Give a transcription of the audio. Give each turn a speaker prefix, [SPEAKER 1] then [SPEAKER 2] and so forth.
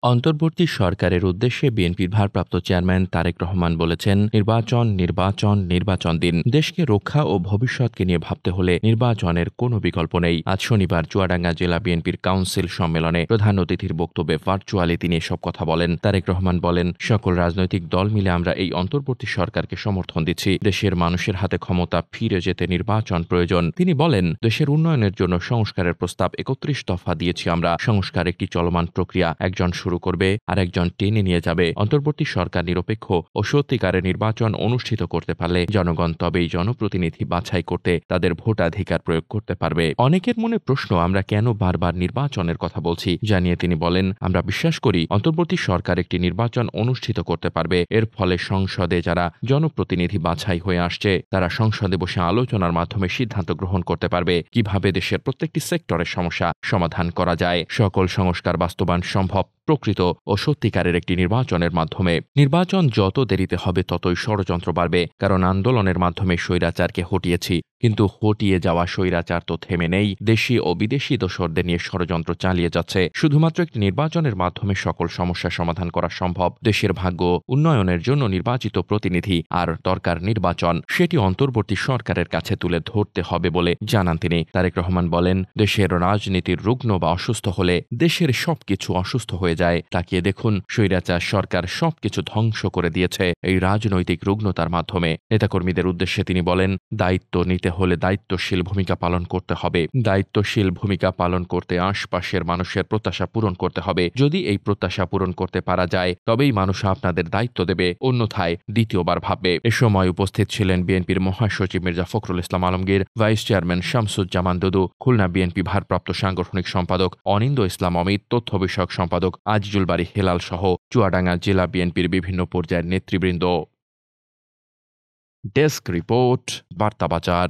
[SPEAKER 1] অন্তর্বর্তী সরকারের উদ্দেশ্যে বিএনপির ভারপ্রাপ্ত চেয়ারম্যান তারেক রহমান বলেছেন, নির্বাচন দিন। দেশকে রক্ষা ও ভবিষ্যৎকে নিয়ে ভাবতে হলে নির্বাচনের কোনো বিকল্প নেই। আজ শনিবার চুয়াডাঙ্গা জেলা বিএনপির কাউন্সিল সম্মেলনে প্রধান অতিথির বক্তব্যে ভার্চুয়ালি তিনি এসব কথা বলেন। তারেক রহমান বলেন, সকল রাজনৈতিক দল মিলে আমরা এই অন্তর্বর্তী সরকারকে সমর্থন দিচ্ছি। দেশের মানুষের হাতে ক্ষমতা ফিরে যেতে নির্বাচন প্রয়োজন। তিনি বলেন, দেশের উন্নয়নের জন্য সংস্কারের প্রস্তাব ৩১ দফা দিয়েছি আমরা। সংস্কার একটি চলমান প্রক্রিয়া, একজন শুরু করবে আর একজন টেনে নিয়ে যাবে। অন্তর্বর্তী সরকার নিরপেক্ষ ও সত্যিকারের নির্বাচন অনুষ্ঠিত করতে পারলে জনগণ তবেই জনপ্রতিনিধি বাছাই করতে তাদের ভোটাধিকার প্রয়োগ করতে পারবে। অনেকের মনে প্রশ্ন, আমরা কেন বারবার নির্বাচনের কথা বলছি, জানিয়ে তিনি বলেন, আমরা বিশ্বাস করি অন্তর্বর্তী সরকার একটি নির্বাচন অনুষ্ঠিত করতে পারবে। এর ফলে সংসদে যারা জনপ্রতিনিধি বাছাই হয়ে আসছে তারা সংসদে বসে আলোচনার মাধ্যমে সিদ্ধান্ত গ্রহণ করতে পারবে কিভাবে দেশের প্রত্যেকটি সেক্টরের সমস্যা সমাধান করা যায়। সকল সংস্কার বাস্তবায়ন সম্ভব প্রকৃত ও সত্যিকারের একটি নির্বাচনের মাধ্যমে। নির্বাচন যত দেরিতে হবে ততই ষড়যন্ত্র বাড়বে, কারণ আন্দোলনের মাধ্যমে স্বৈরাচারকে হটিয়েছি, কিন্তু হটিয়ে যাওয়া স্বৈরাচার তো থেমে নেই। দেশি ও বিদেশি দোসরদের নিয়ে ষড়যন্ত্র চালিয়ে যাচ্ছে। শুধুমাত্র একটি নির্বাচনের মাধ্যমে সকল সমস্যা সমাধান করা সম্ভব। দেশের ভাগ্য উন্নয়নের জন্য নির্বাচিত প্রতিনিধি আর দরকার নির্বাচন, সেটি অন্তর্বর্তী সরকারের কাছে তুলে ধরতে হবে বলে জানান তিনি। তারেক রহমান বলেন, দেশের রাজনীতির রুগ্ন বা অসুস্থ হলে দেশের সবকিছু অসুস্থ হয়ে যায়। তাকিয়ে দেখুন, স্বৈরাচার সরকার সবকিছু ধ্বংস করে দিয়েছে এই রাজনৈতিক রুগ্নতার মাধ্যমে। নেতাকর্মীদের উদ্দেশ্যে তিনি বলেন, দায়িত্ব নিতে হলে দায়িত্বশীল ভূমিকা পালন করতে হবে। দায়িত্বশীল ভূমিকা পালন করতে আশপাশের মানুষের প্রত্যাশা পূরণ করতে হবে। যদি এই প্রত্যাশা পূরণ করতে পারা যায় তবেই মানুষ আপনাদের দায়িত্ব দেবে, অন্যথায় দ্বিতীয়বার ভাববে। এ সময় উপস্থিত ছিলেন বিএনপির মহাসচিব মির্জা ফখরুল ইসলাম আলমগীর, ভাইস চেয়ারম্যান শামসুজ্জামান দুদু, খুলনা বিএনপি ভারপ্রাপ্ত সাংগঠনিক সম্পাদক অনিন্দ ইসলাম অমিত, তথ্য বিষয়ক সম্পাদক আজিজুল বারী হেলাল সহ চুয়াডাঙ্গা জেলা বিএনপির বিভিন্ন পর্যায়ের নেতৃবৃন্দ। ডেস্ক রিপোর্ট, বার্তা বাজার।